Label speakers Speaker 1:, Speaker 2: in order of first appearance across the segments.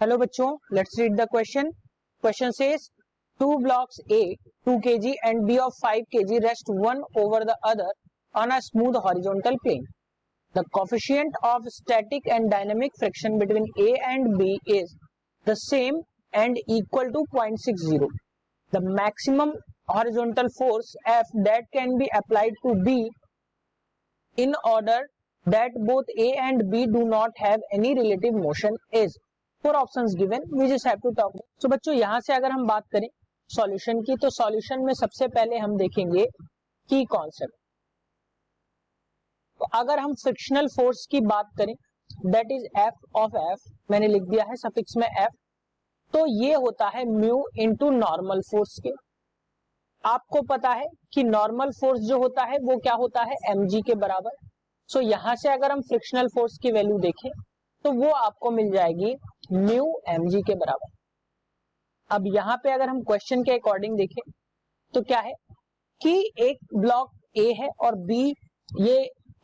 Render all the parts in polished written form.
Speaker 1: Hello बच्चों, let's read the question. Question says two blocks A 2 kg and B of 5 kg rest one over the other on a smooth horizontal plane. The coefficient of static and dynamic friction between A and B is the same and equal to 0.60. The maximum horizontal force F that can be applied to B in order that both A and B do not have any relative motion is. Four options given, we just have to talk. So बच्चों, यहां से अगर हम बात करें solution की, तो solution में सबसे पहले हम देखेंगे की कॉन्सेप्ट. तो अगर हम फ्रिक्शनल फोर्स की बात करें, that is F of F, मैंने लिख दिया है सफिक्स में एफ. तो ये होता है म्यू इनटू नॉर्मल फोर्स के. आपको पता है कि नॉर्मल फोर्स जो होता है वो क्या होता है, mg के बराबर. सो यहां से अगर हम फ्रिक्शनल फोर्स की वैल्यू देखें तो वो आपको मिल जाएगी म्यू mg के बराबर. अब यहां पे अगर हम क्वेश्चन के अकॉर्डिंग देखें तो क्या है कि एक ब्लॉक ए है और बी ये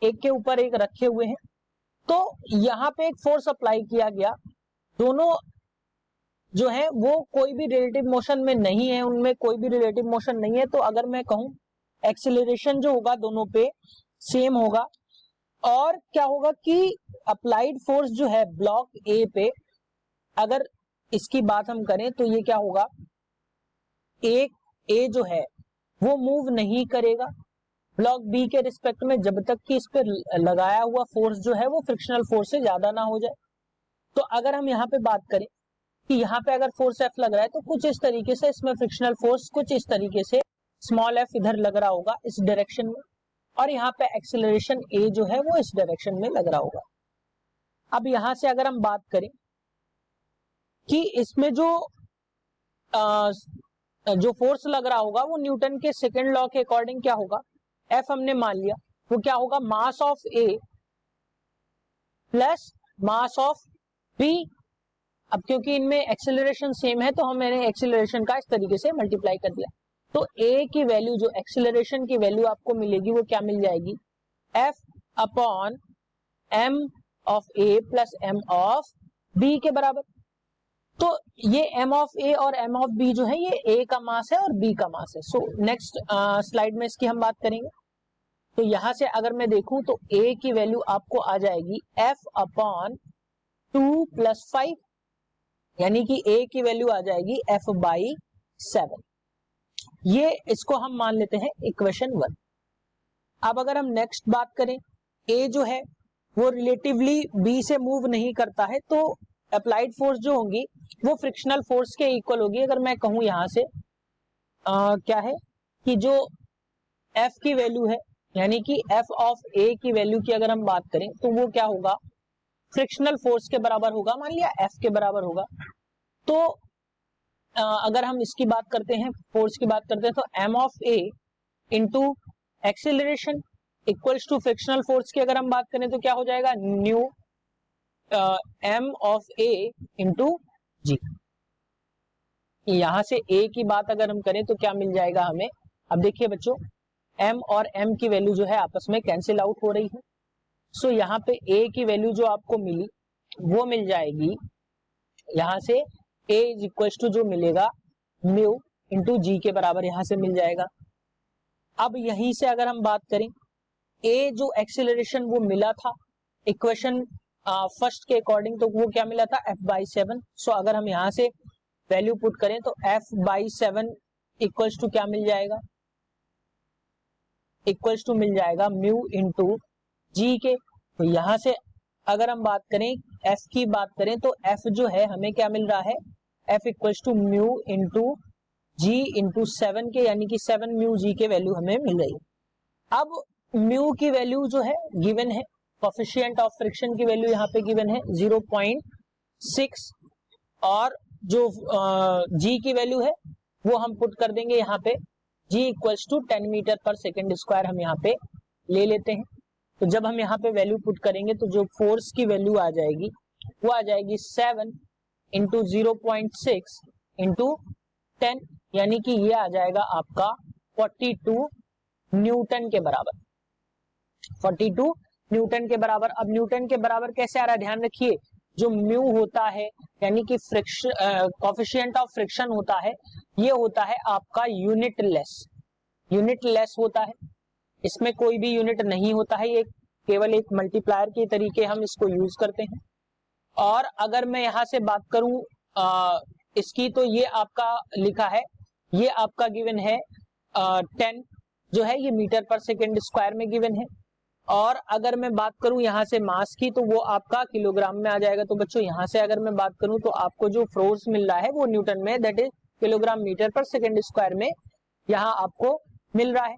Speaker 1: एक के ऊपर एक रखे हुए हैं. तो यहां पे एक फोर्स अप्लाई किया गया, दोनों जो है वो कोई भी रिलेटिव मोशन में नहीं है, उनमें कोई भी रिलेटिव मोशन नहीं है. तो अगर मैं कहूं एक्सीलरेशन जो होगा दोनों पे सेम होगा, और क्या होगा कि अप्लाइड फोर्स जो है ब्लॉक ए पे, अगर इसकी बात हम करें तो ये क्या होगा, एक ए जो है वो मूव नहीं करेगा ब्लॉक बी के रिस्पेक्ट में जब तक कि इस पे लगाया हुआ फोर्स जो है वो फ्रिक्शनल फोर्स से ज्यादा ना हो जाए. तो अगर हम यहाँ पे बात करें कि यहाँ पे अगर फोर्स एफ लग रहा है तो कुछ इस तरीके से इसमें फ्रिक्शनल फोर्स कुछ इस तरीके से स्मॉल एफ इधर लग रहा होगा इस डायरेक्शन में, और यहाँ पे एक्सीलरेशन ए जो है वो इस डायरेक्शन में लग रहा होगा. अब यहां से अगर हम बात करें कि इसमें जो फोर्स लग रहा होगा वो न्यूटन के सेकेंड लॉ के अकॉर्डिंग क्या होगा, एफ हमने मान लिया, वो क्या होगा mass of A plus mass of B. अब क्योंकि इनमें एक्सीलरेशन सेम है तो हमने एक्सीलरेशन का इस तरीके से मल्टीप्लाई कर दिया. तो ए की वैल्यू, जो एक्सीलरेशन की वैल्यू आपको मिलेगी वो क्या मिल जाएगी, F upon M of A plus M of B के बराबर. तो ये m ऑफ ए और m ऑफ b जो है ये a का मास है और b का मास है. सो नेक्स्ट स्लाइड में इसकी हम बात करेंगे. तो यहां से अगर मैं देखूं तो a की वैल्यू आपको आ जाएगी f अपॉन 2 प्लस 5, यानी कि a की वैल्यू आ जाएगी f बाई 7. ये इसको हम मान लेते हैं इक्वेशन 1. अब अगर हम नेक्स्ट बात करें, a जो है वो रिलेटिवली b से मूव नहीं करता है, तो अप्लाइड फोर्स जो होंगी वो फ्रिक्शनल फोर्स के इक्वल होगी. अगर मैं कहूं यहां से क्या है कि जो f की वैल्यू है, यानी कि f ऑफ a की वैल्यू की अगर हम बात करें तो वो क्या होगा, फ्रिक्शनल फोर्स के बराबर होगा. मान लिया f के बराबर होगा. तो अगर हम इसकी बात करते हैं, फोर्स की बात करते हैं, तो m of a into acceleration equals to frictional force की अगर हम बात करें तो क्या हो जाएगा, mu m of a into g. यहां से a की बात अगर हम करें तो क्या मिल जाएगा हमें. अब देखिए बच्चों, m और m की वैल्यू जो है आपस में कैंसिल आउट हो रही है. सो यहाँ पे a की वैल्यू जो आपको मिली वो मिल जाएगी, यहां से a इज इक्वल टू जो मिलेगा म्यू इंटू जी के बराबर यहां से मिल जाएगा. अब यहीं से अगर हम बात करें, a जो एक्सीलरेशन वो मिला था इक्वेशन फर्स्ट के अकॉर्डिंग, तो वो क्या मिला था f बाई 7. सो अगर हम यहां से वैल्यू पुट करें तो f बाई 7 इक्वल्स टू क्या मिल जाएगा, इक्वल्स टू मिल जाएगा म्यू इंटू जी के. तो यहां से अगर हम बात करें f की बात करें तो f जो है हमें क्या मिल रहा है, f equals to mu into G into 7 के, यानी कि 7 म्यू जी के वैल्यू हमें मिल रही है. अब म्यू की वैल्यू जो है गिवन है, कोफिशिएंट ऑफ फ्रिक्शन की वैल्यू यहाँ पे गिवन है 0.6, और जो जी की वैल्यू है वो हम पुट कर देंगे यहाँ पे, जी इक्वल्स टू 10 मीटर पर सेकेंड स्क्वायर हम यहाँ पे ले लेते हैं. तो जब हम यहाँ पे वैल्यू पुट करेंगे तो जो फोर्स की वैल्यू आ जाएगी वो आ जाएगी 7 इंटू 0.6 इंटू 10, यानी कि ये आ जाएगा आपका 42 न्यूटन के बराबर. 42 न्यूटन के बराबर. अब न्यूटन के बराबर कैसे आ रहा है, ध्यान रखिए जो म्यू होता है यानी कि फ्रिक्शन कोफिशिएंट ऑफ फ्रिक्शन होता है, ये होता है आपका यूनिट लेस होता है। इसमें कोई भी यूनिट नहीं होता है, ये केवल एक मल्टीप्लायर के तरीके हम इसको यूज करते हैं। और अगर मैं यहां से बात करूं इसकी, तो ये आपका लिखा है, ये आपका गिवन है 10 जो है ये मीटर पर सेकेंड स्क्वायर में गिवन है। और अगर मैं बात करूं यहां से मास की, तो वो आपका किलोग्राम में आ जाएगा। तो बच्चों यहां से अगर मैं बात करूं तो आपको जो फोर्स मिल रहा है वो न्यूटन में, दैट इज किलोग्राम मीटर पर सेकेंड स्क्वायर में यहाँ आपको मिल रहा है।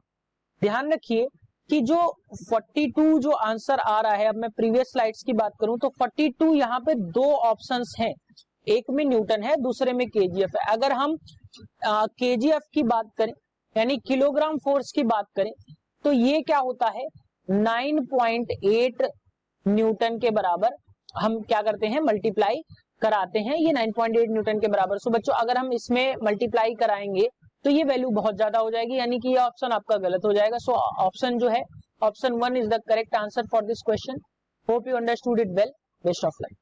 Speaker 1: ध्यान रखिए कि जो 42 जो आंसर आ रहा है, अब मैं प्रीवियस स्लाइड्स की बात करूं तो 42 यहाँ पे दो ऑप्शंस हैं, एक में न्यूटन है, दूसरे में केजीएफ है। अगर हम केजीएफ की बात करें यानी किलोग्राम फोर्स की बात करें, तो ये क्या होता है 9.8 न्यूटन के बराबर हम क्या करते हैं मल्टीप्लाई कराते हैं, ये 9.8 न्यूटन के बराबर। सो बच्चों अगर हम इसमें मल्टीप्लाई कराएंगे तो ये वैल्यू बहुत ज्यादा हो जाएगी, यानी कि ये ऑप्शन आपका गलत हो जाएगा। सो ऑप्शन जो है option 1 is the correct answer for this question. Hope you understood it well. Best of luck.